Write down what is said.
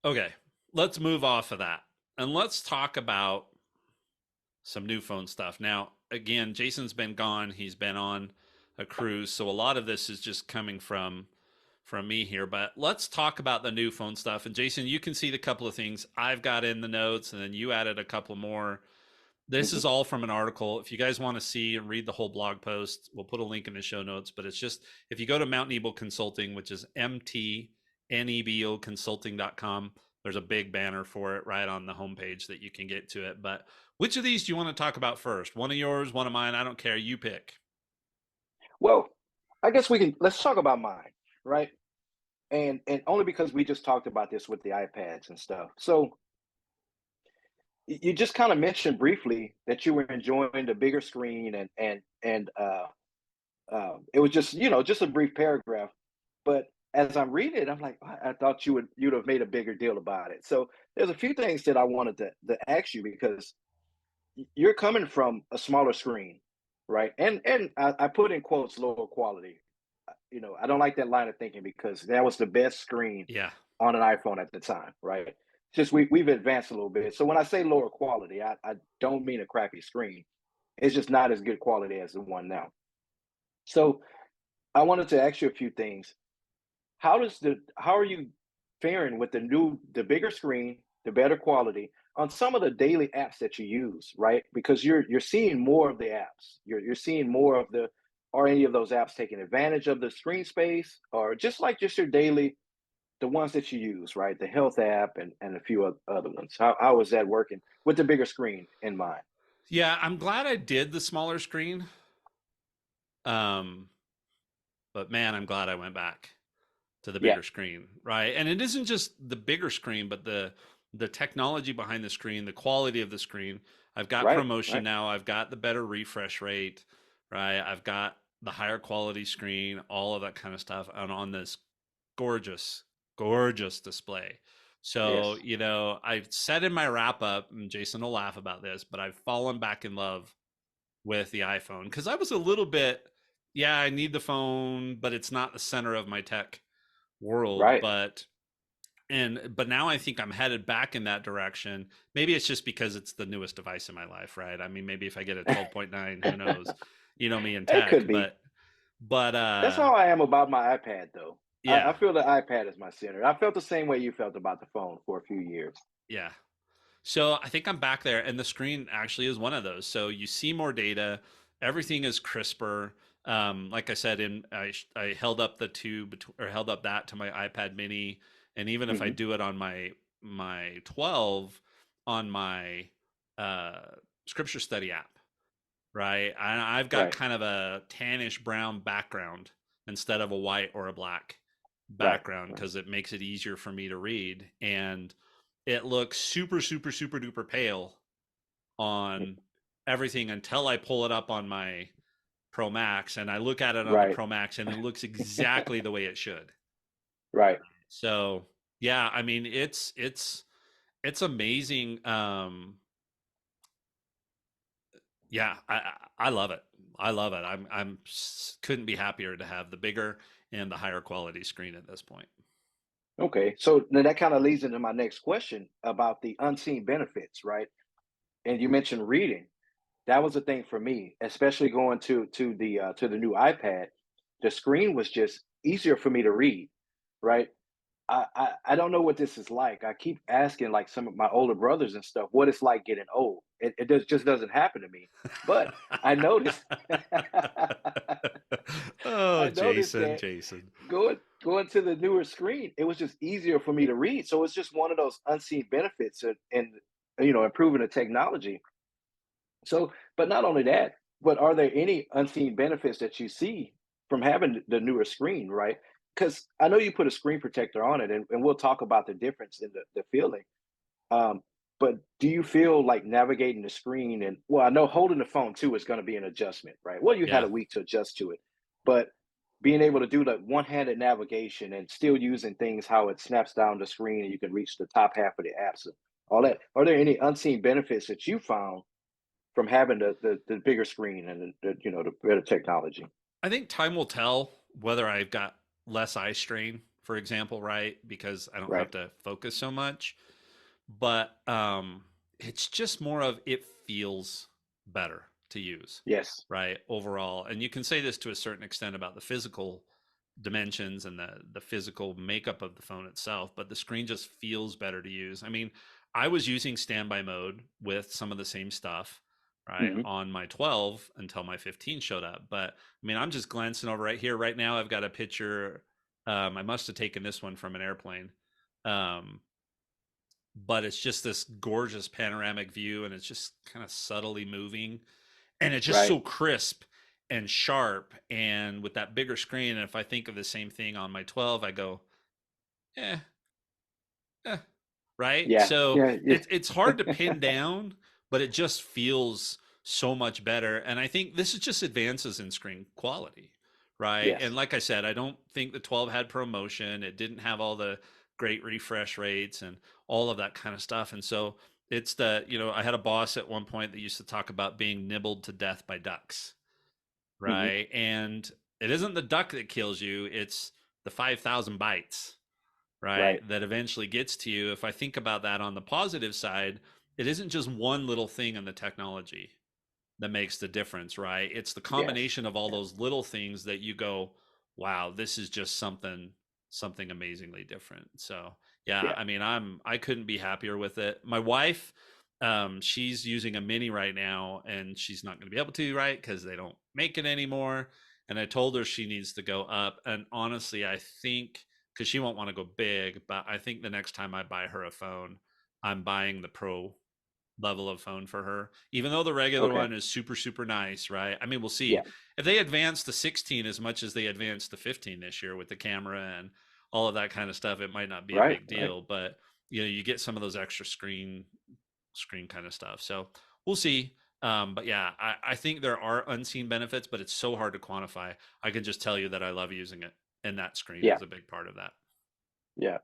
Okay, let's move off of that and let's talk about some new phone stuff. Now, again, Jason's been gone. He's been on a cruise, so a lot of this is just coming from me here. But let's talk about the new phone stuff. And Jason, you can see the couple of things I've got in the notes, and then you added a couple more. This Hmm. is all from an article. If you guys want to see and read the whole blog post, we'll put a link in the show notes. But it's just if you go to Mount Nebo Consulting, which is mtneboconsulting.com, there's a big banner for it right on the homepage that you can get to it. But which of these do you want to talk about first? One of yours, one of mine? I don't care. You pick. Well, I guess let's talk about mine, right? And only because we just talked about this with the iPads and stuff. So you just kind of mentioned briefly that you were enjoying the bigger screen and it was just just a brief paragraph. But as I'm reading it, I'm like, I thought you'd have made a bigger deal about it. So there's a few things that I wanted to ask you because you're coming from a smaller screen, right? And I put in quotes lower quality. I don't like that line of thinking because that was the best screen Yeah. on an iPhone at the time, right? Just we've advanced a little bit. So when I say lower quality, I don't mean a crappy screen. It's just not as good quality as the one now. So I wanted to ask you a few things. How are you faring with the bigger screen, the better quality on some of the daily apps that you use, right? Because you're seeing more of the apps. You're seeing more of the are any of those apps taking advantage of the screen space or just your daily the ones that you use, right? The health app and a few other ones. How is that working with the bigger screen in mind? Yeah, I'm glad I did the smaller screen. Um, but man, I'm glad I went back to the Yeah, bigger screen, right? And it isn't just the bigger screen, but the technology behind the screen, the quality of the screen. I've got right, promotion right. now. I've got the better refresh rate, right? I've got the higher quality screen, all of that kind of stuff, and on this gorgeous, gorgeous display. So, Yes. I've said in my wrap up, and Jason will laugh about this, but I've fallen back in love with the iPhone because I was a little bit, yeah, I need the phone, but it's not the center of my tech world. Right. But now I think I'm headed back in that direction. Maybe it's just because it's the newest device in my life, right? I mean, maybe if I get a 12.9, who knows? You know me in It tech, could be. but That's how I am about my iPad, though. I yeah, feel the iPad is my center. I felt the same way you felt about the phone for a few years. yeah. So I think I'm back there, and the screen actually is one of those. So you see more data, everything is crisper. Like I said, I held up the or held up that to my iPad Mini, and even if I Hmm. do it on my 12 on my uh, scripture study app, right? I've got Right, kind of a tannish brown background instead of a white or a black right, background right. because it makes it easier for me to read. And it looks super, super, super duper pale on everything until I pull it up on my Pro Max and I look at it on the Right, Pro Max and it looks exactly the way it should. right. So yeah, I mean it's amazing. Yeah, I love it. I love it. I'm couldn't be happier to have the bigger and the higher quality screen at this point. Okay. So then that kind of leads into my next question about the unseen benefits, right? And you mentioned reading. That was a thing for me, especially going to the new iPad. The screen was just easier for me to read, right? I don't know what this is like. I keep asking like some of my older brothers and stuff what it's like getting old. Just doesn't happen to me. But I noticed Oh, I noticed Jason, that Jason. going to the newer screen, it was just easier for me to read. So it's just one of those unseen benefits and improving the technology. So, but not only that, but are there any unseen benefits that you see from having the newer screen, right? Because I know you put a screen protector on it, and we'll talk about the difference in the feeling. Um, but do you feel like navigating the screen and well, I know holding the phone too is going to be an adjustment, right? Well, you had Yeah. a week to adjust to it, but being able to do the one-handed navigation and still using things how it snaps down the screen and you can reach the top half of the apps, all that. Are there any unseen benefits that you found from having the bigger screen and the better technology? I think time will tell whether I've got less eye strain for example, right? Because I don't Right. have to focus so much. But it's just more of it feels better to use, Yes. right? Overall. And you can say this to a certain extent about the physical dimensions and the physical makeup of the phone itself, but the screen just feels better to use. I mean, I was using standby mode with some of the same stuff, right, Hmm. on my 12 until my 15 showed up. But I mean, I'm just glancing over right here. Right now, I've got a picture. I must have taken this one from an airplane. Um, but it's just this gorgeous panoramic view and it's just kind of subtly moving and it's just Right. so crisp and sharp and with that bigger screen. And if I think of the same thing on my 12, I go, eh, eh, right? Yeah. So Yeah. Yeah. it's hard to pin down, but it just feels so much better. And I think this is just advances in screen quality, right? And Yes. like I said, I don't think the 12 had promotion. It didn't have all the great refresh rates and all of that kind of stuff. And so it's the, I had a boss at one point that used to talk about being nibbled to death by ducks, Hmm. right? And it isn't the duck that kills you, it's the 5,000 bites, right? Right. That eventually gets to you. If I think about that on the positive side, it isn't just one little thing in the technology that makes the difference, right? It's the Yes. combination of all Yeah. those little things that you go, wow, this is just something amazingly different. So yeah, Yeah. I mean, I couldn't be happier with it. My wife, she's using a mini right now, and she's not going to be able to, right? Because they don't make it anymore. And I told her she needs to go up. And honestly, I think because she won't want to go big, but I think the next time I buy her a phone, I'm buying the Pro level of phone for her, even though the regular Okay. one is super, super nice, right? I mean, we'll Yeah. see if they advance the 16 as much as they advanced the 15 this year with the camera and all of that kind of stuff. It might not be a Right. big Right. deal, but you get some of those extra screen kind of stuff. So we'll see. But yeah, I think there are unseen benefits, but it's so hard to quantify. I can just tell you that I love using it, and that screen Yeah. is a big part of that. Yeah.